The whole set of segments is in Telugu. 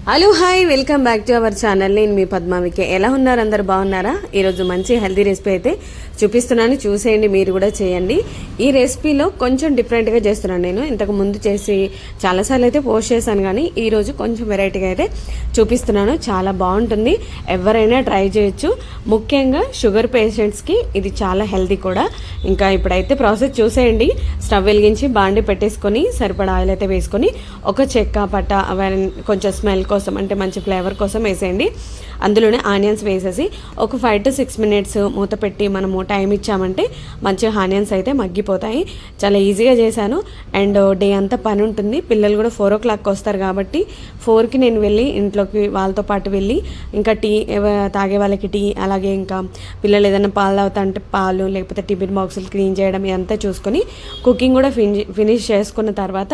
Hello hi, welcome back to our channel. నేను మీ పద్మావికే. ఎలా ఉన్నారు? అందరు బాగున్నారా? ఈరోజు మంచి హెల్తీ రెసిపీ అయితే చూపిస్తున్నాను, చూసేయండి, మీరు కూడా చేయండి. ఈ రెసిపీలో కొంచెం డిఫరెంట్గా చేస్తున్నాను. నేను ఇంతకు ముందు చేసి చాలాసార్లు అయితే పోస్ట్ చేశాను, కానీ ఈరోజు కొంచెం వెరైటీగా అయితే చూపిస్తున్నాను. చాలా బాగుంటుంది, ఎవరైనా ట్రై చేయొచ్చు. ముఖ్యంగా షుగర్ పేషెంట్స్కి ఇది చాలా హెల్తీ కూడా. ఇంకా ఇప్పుడైతే ప్రాసెస్ చూసేయండి. స్టవ్ వెలిగించి బాండి పెట్టేసుకొని సరిపడా ఆయిల్ అయితే వేసుకొని ఒక చెక్క పట్ట అవన్నీ కొంచెం స్మెల్ కోసం, అంటే మంచి ఫ్లేవర్ కోసం వేసేయండి. అందులోనే ఆనియన్స్ వేసేసి ఒక 5 to 6 minutes మూత పెట్టి మనము టైం ఇచ్చామంటే మంచిగా ఆనియన్స్ అయితే మగ్గిపోతాయి. చాలా ఈజీగా చేశాను. అండ్ డే అంతా పని ఉంటుంది. పిల్లలు కూడా 4 o'clock వస్తారు కాబట్టి 4కి నేను వెళ్ళి ఇంట్లోకి వాళ్ళతో పాటు వెళ్ళి ఇంకా టీ తాగే వాళ్ళకి టీ, అలాగే ఇంకా పిల్లలు ఏదైనా పాలు తాగుతా అంటే పాలు, లేకపోతే టిఫిన్ బాక్సులు క్లీన్ చేయడం ఇదంతా చూసుకొని కుకింగ్ కూడా ఫినిష్ చేసుకున్న తర్వాత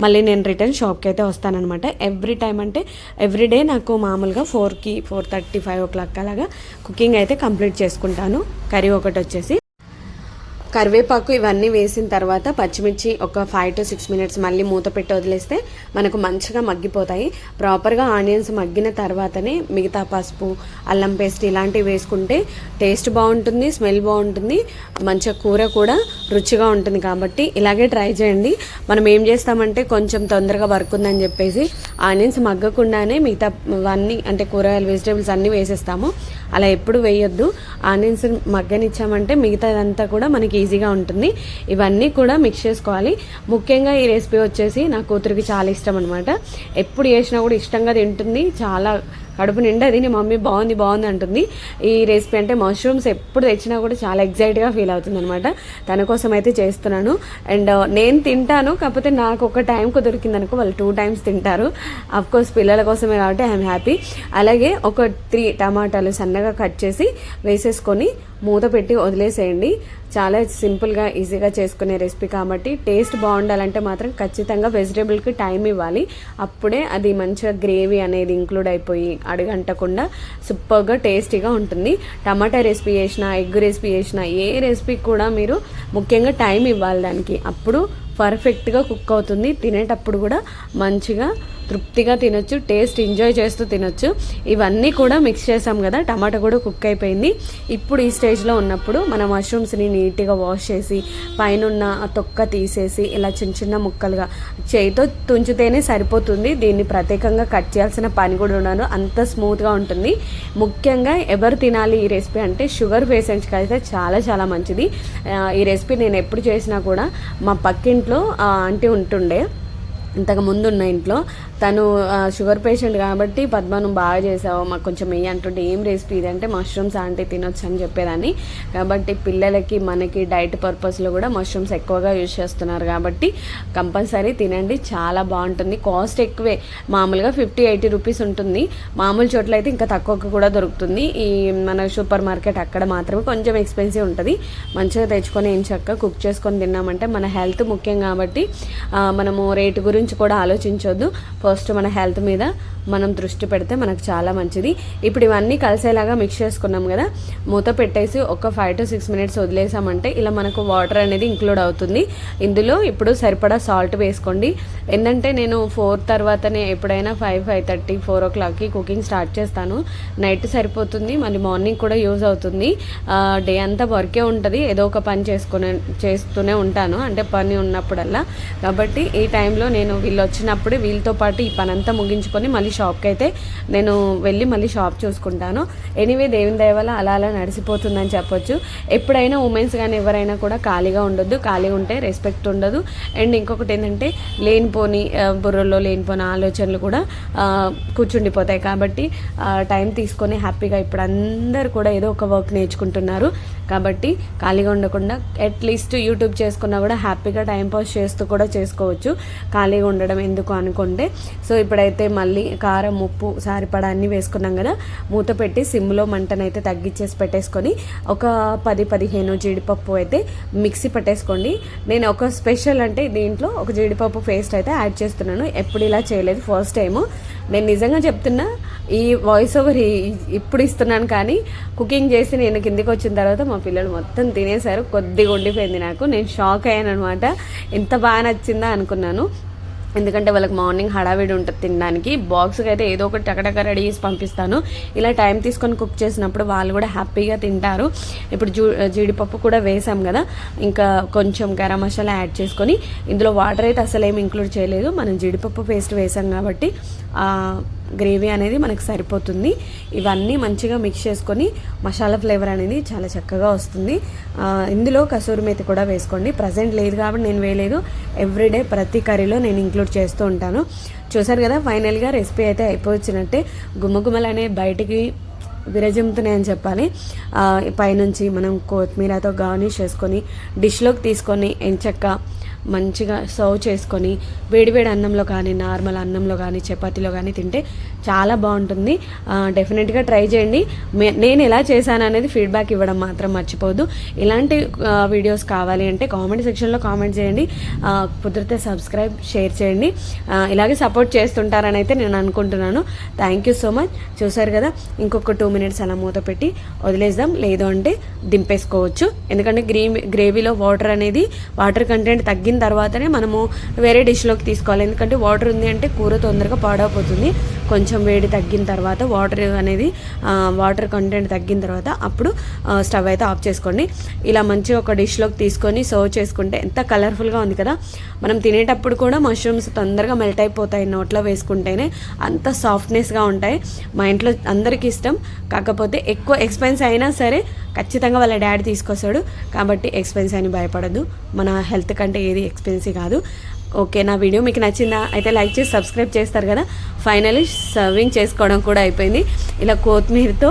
మళ్ళీ నేను రిటర్న్ షాప్కి అయితే వస్తానన్నమాట. ఎవ్రీ టైం అంటే ఎవ్రీడే నాకు మామూలుగా 4కి 4:30 5 o'clock అలాగా కుకింగ్ అయితే కంప్లీట్ చేసుకుంటాను. కర్రీ ఒకటి వచ్చేసి కరివేపాకు ఇవన్నీ వేసిన తర్వాత పచ్చిమిర్చి ఒక 5 to 6 minutes మళ్ళీ మూత పెట్టి వదిలేస్తే మనకు మంచిగా మగ్గిపోతాయి. ప్రాపర్గా ఆనియన్స్ మగ్గిన తర్వాతనే మిగతా పసుపు, అల్లం పేస్ట్ ఇలాంటివి వేసుకుంటే టేస్ట్ బాగుంటుంది, స్మెల్ బాగుంటుంది, మంచిగా కూర కూడా రుచిగా ఉంటుంది. కాబట్టి ఇలాగే ట్రై చేయండి. మనం ఏం చేస్తామంటే కొంచెం తొందరగా వర్క్ ఉందని చెప్పేసి ఆనియన్స్ మగ్గకుండానే మిగతా అన్నీ అంటే కూరగాయలు, వెజిటేబుల్స్ అన్నీ వేసేస్తాము. అలా ఎప్పుడు వేయొద్దు. ఆనియన్స్ మగ్గనిచ్చామంటే మిగతాదంతా కూడా మనకి ఈజీగా ఉంటుంది. ఇవన్నీ కూడా మిక్స్ చేసుకోవాలి. ముఖ్యంగా ఈ రెసిపీ వచ్చేసి నా కూతురికి చాలా ఇష్టం అనమాట. ఎప్పుడు చేసినా కూడా ఇష్టంగా తింటుంది. చాలా కడుపు నిండా తిని మమ్మీ బాగుంది బాగుంది అంటుంది. ఈ రెసిపీ అంటే మష్రూమ్స్ ఎప్పుడు తెచ్చినా కూడా చాలా ఎగ్జైట్గా ఫీల్ అవుతుంది అనమాట. తన కోసం అయితే చేస్తున్నాను. అండ్ నేను తింటాను, కాకపోతే నాకు ఒక టైంకు దొరికిందనుకో వాళ్ళు 2 times తింటారు. అఫ్కోర్స్ పిల్లల కోసమే కాబట్టి ఐఎమ్ హ్యాపీ. అలాగే ఒక 3 టమాటాలు సన్నగా కట్ చేసి వేసేసుకొని మూత పెట్టి వదిలేసేయండి. చాలా సింపుల్గా ఈజీగా చేసుకునే రెసిపీ కాబట్టి టేస్ట్ బాగుండాలంటే మాత్రం ఖచ్చితంగా వెజిటేబుల్కి టైం ఇవ్వాలి. అప్పుడే అది మంచిగా గ్రేవీ అనేది ఇంక్లూడ్ అయిపోయి అడుగంటకుండా సూపర్గా టేస్టీగా ఉంటుంది. టమాటా రెసిపీ చేసినా, ఎగ్ రెసిపీ చేసినా, ఏ రెసిపీ కూడా మీరు ముఖ్యంగా టైం ఇవ్వాలి దానికి. అప్పుడు పర్ఫెక్ట్గా కుక్ అవుతుంది. తినేటప్పుడు కూడా మంచిగా తృప్తిగా తినొచ్చు, టేస్ట్ ఎంజాయ్ చేస్తూ తినొచ్చు. ఇవన్నీ కూడా మిక్స్ చేసాం కదా, టమాటా కూడా కుక్ అయిపోయింది. ఇప్పుడు ఈ స్టేజ్లో ఉన్నప్పుడు మన మష్రూమ్స్ని నీట్గా వాష్ చేసి పైన ఉన్న ఆ తొక్క తీసేసి ఇలా చిన్న చిన్న ముక్కలుగా చేయితో తుంచితేనే సరిపోతుంది. దీన్ని ప్రత్యేకంగా కట్ చేయాల్సిన పని కూడా ఉండదు, అంత స్మూత్గా ఉంటుంది. ముఖ్యంగా ఎవరు తినాలి ఈ రెసిపీ అంటే షుగర్ పేషెంట్స్కి అయితే చాలా చాలా మంచిది. ఈ రెసిపీ నేను ఎప్పుడు చేసినా కూడా మా పక్కింట్లో ఆంటీ ఉంటుండే, ఇంతకు ముందు ఉన్న ఇంట్లో, తను షుగర్ పేషెంట్ కాబట్టి పద్మను బాగా చేసావు మాకు కొంచెం వెయ్యి అంటుంటే, ఏం రెసిపీ ఇది అంటే మష్రూమ్స్ అంటే తినొచ్చు అని చెప్పేదాన్ని. కాబట్టి పిల్లలకి మనకి డైట్ పర్పస్లో కూడా మష్రూమ్స్ ఎక్కువగా యూజ్ చేస్తున్నారు కాబట్టి కంపల్సరీ తినండి, చాలా బాగుంటుంది. కాస్ట్ ఎక్కువే, మామూలుగా 50-80 rupees ఉంటుంది. మామూలు చోట్ల అయితే ఇంకా తక్కువకు కూడా దొరుకుతుంది. ఈ మన సూపర్ మార్కెట్ అక్కడ మాత్రమే కొంచెం ఎక్స్పెన్సివ్ ఉంటుంది. మంచిగా తెచ్చుకొని ఏం చక్కగా కుక్ చేసుకొని తిన్నామంటే మన హెల్త్ ముఖ్యం కాబట్టి మనము రేటు గురించి కూడా ఆలోచించొద్దు. ఫస్ట్ మన హెల్త్ మీద మనం దృష్టి పెడితే మనకు చాలా మంచిది. ఇప్పుడు ఇవన్నీ కలిసేలాగా మిక్స్ చేసుకున్నాం కదా, మూత పెట్టేసి ఒక 5 to 6 minutes వదిలేసామంటే ఇలా మనకు వాటర్ అనేది ఇంక్లూడ్ అవుతుంది. ఇందులో ఇప్పుడు సరిపడా సాల్ట్ వేసుకోండి. ఏంటంటే నేను 4 తర్వాతనే ఎప్పుడైనా 5-5:30 4 o'clockకి కుకింగ్ స్టార్ట్ చేస్తాను. నైట్ సరిపోతుంది, మళ్ళీ మార్నింగ్ కూడా యూజ్ అవుతుంది. డే అంతా వర్కే ఉంటుంది, ఏదో ఒక పని చేస్తూనే ఉంటాను, అంటే పని ఉన్నప్పుడల్లా. కాబట్టి ఈ టైంలో నేను వీళ్ళు వచ్చినప్పుడు వీళ్ళతో పాటు ఈ పని అంతా ముగించుకొని మళ్ళీ షాప్కి అయితే నేను వెళ్ళి మళ్ళీ షాప్ చూసుకుంటాను. ఎనీవే దేవుని దయ వల్ల అలా అలా నడిచిపోతుందని చెప్పొచ్చు. ఎప్పుడైనా ఉమెన్స్ కానీ ఎవరైనా కూడా ఖాళీగా ఉండొద్దు. ఖాళీగా ఉంటే రెస్పెక్ట్ ఉండదు. అండ్ ఇంకొకటి ఏంటంటే లేనిపోని బుర్రలో లేనిపోని ఆలోచనలు కూడా కూర్చుండిపోతాయి. కాబట్టి టైం తీసుకొని హ్యాపీగా, ఇప్పుడు అందరు కూడా ఏదో ఒక వర్క్ నేర్చుకుంటున్నారు కాబట్టి ఖాళీగా ఉండకుండా అట్లీస్ట్ యూట్యూబ్ చేసుకున్నా కూడా హ్యాపీగా టైం పాస్ చేస్తూ కూడా చేసుకోవచ్చు, ఖాళీగా ఉండడం ఎందుకు అనుకుంటే. సో ఇప్పుడైతే మళ్ళీ కారం, ఉప్పు సరిపడా అన్నీ వేసుకున్నాం కదా, మూత పెట్టి సిమ్లో మంటనైతే తగ్గించేసి పెట్టేసుకొని ఒక 10-15 జీడిపప్పు అయితే మిక్సీ పట్టేసుకోండి. నేను ఒక స్పెషల్ అంటే దీంట్లో ఒక జీడిపప్పు పేస్ట్ అయితే యాడ్ చేస్తున్నాను. ఎప్పుడు ఇలా చేయలేదు, ఫస్ట్ టైము. నేను నిజంగా చెప్తున్నా, ఈ వాయిస్ ఓవర్ ఇప్పుడు ఇస్తున్నాను, కానీ కుకింగ్ చేసి నేను కిందికి వచ్చిన తర్వాత మా పిల్లలు మొత్తం తినేశారు. కొద్దిగా ఉండిపోయింది నాకు, నేను షాక్ అయ్యాను అనమాట. ఎంత బాగా నచ్చిందా అనుకున్నాను. ఎందుకంటే వాళ్ళకి మార్నింగ్ హడావిడి ఉంటుంది తినడానికి. బాక్స్కి అయితే ఏదో ఒకటి టకటక రెడీ చేసి పంపిస్తాను. ఇలా టైం తీసుకొని కుక్ చేసినప్పుడు వాళ్ళు కూడా హ్యాపీగా తింటారు. ఇప్పుడు జీడిపప్పు కూడా వేసాం కదా, ఇంకా కొంచెం గరం మసాలా యాడ్ చేసుకొని, ఇందులో వాటర్ అయితే అసలు ఏమి ఇంక్లూడ్ చేయలేదు, మనం జీడిపప్పు పేస్ట్ వేసాం కాబట్టి గ్రేవీ అనేది మనకు సరిపోతుంది. ఇవన్నీ మంచిగా మిక్స్ చేసుకొని మసాలా ఫ్లేవర్ అనేది చాలా చక్కగా వస్తుంది. ఇందులో కసూరి మేతి కూడా వేసుకోండి. ప్రజెంట్ లేదు కాబట్టి నేను వేయలేదు, ఎవ్రీడే ప్రతి కర్రీలో నేను ఇంక్లూడ్ చేస్తూ ఉంటాను. చూసారు కదా, ఫైనల్గా రెసిపీ అయితే అయిపోవచ్చినట్టే. గుమ్మగుమ్మలు అనేవి బయటికి విరజిమ్ముతున్నాయని చెప్పాలి. పైనుంచి మనం కొత్తిమీరతో గార్నిష్ చేసుకొని డిష్లోకి తీసుకొని ఎంచక్క మంచిగా సర్వ్ చేసుకొని వేడివేడి అన్నంలో కానీ, నార్మల్ అన్నంలో కానీ, చపాతీలో కానీ తింటే చాలా బాగుంటుంది. డెఫినెట్గా ట్రై చేయండి. నేను ఎలా చేశాను అనేది ఫీడ్బ్యాక్ ఇవ్వడం మాత్రం మర్చిపోదు. ఇలాంటి వీడియోస్ కావాలి అంటే కామెంట్ సెక్షన్లో కామెంట్ చేయండి. కుదిరితే సబ్స్క్రైబ్, షేర్ చేయండి. ఇలాగే సపోర్ట్ చేస్తుంటారని అయితే నేను అనుకుంటున్నాను. Thank you so much. చూసారు కదా, ఇంకొక 2 minutes అలా మూత పెట్టి వదిలేద్దాం, లేదు అంటే దింపేసుకోవచ్చు. ఎందుకంటే గ్రేవీలో వాటర్ కంటెంట్ తగ్గిన తర్వాతనే మనము వేరే డిష్లోకి తీసుకోవాలి. ఎందుకంటే వాటర్ ఉంది అంటే కూర తొందరగా పాడైపోతుంది. కొంచెం వేడి తగ్గిన తర్వాత వాటర్ కంటెంట్ తగ్గిన తర్వాత అప్పుడు స్టవ్ అయితే ఆఫ్ చేసుకోండి. ఇలా మంచిగా ఒక డిష్లోకి తీసుకొని సర్వ్ చేసుకుంటే ఎంత కలర్ఫుల్గా ఉంది కదా. మనం తినేటప్పుడు కూడా మష్రూమ్స్ తొందరగా మెల్ట్ అయిపోతాయి నోట్లో వేసుకుంటేనే, అంత సాఫ్ట్నెస్గా ఉంటాయి. మా ఇంట్లో అందరికీ ఇష్టం. కాకపోతే ఎక్కువ ఎక్స్పెన్స్ అయినా సరే ఖచ్చితంగా వాళ్ళ డాడీ తీసుకొస్తాడు కాబట్టి ఎక్స్పెన్స్ అని భయపడద్దు. మన హెల్త్ కంటే ఏది ఎక్స్పెన్సివ్ కాదు. ఓకే, నా వీడియో మీకు నచ్చిందా అయితే లైక్ చేసి సబ్స్క్రైబ్ చేస్తారు కదా. ఫైనలీ సర్వింగ్ చేసుకోవడం కూడా అయిపోయింది. ఇలా కొత్తిమీరతో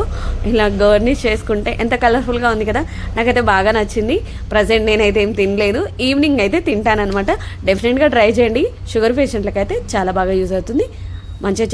ఇలా గార్నిష్ చేసుకుంటే ఎంత కలర్ఫుల్గా ఉంది కదా. నాకైతే బాగా నచ్చింది. ప్రజెంట్ నేనైతే ఏం తినలేదు, ఈవినింగ్ అయితే తింటానమాట. డెఫినెట్గా ట్రై చేయండి. షుగర్ పేషెంట్లకు అయితే చాలా బాగా యూజ్ అవుతుంది. మంచిగా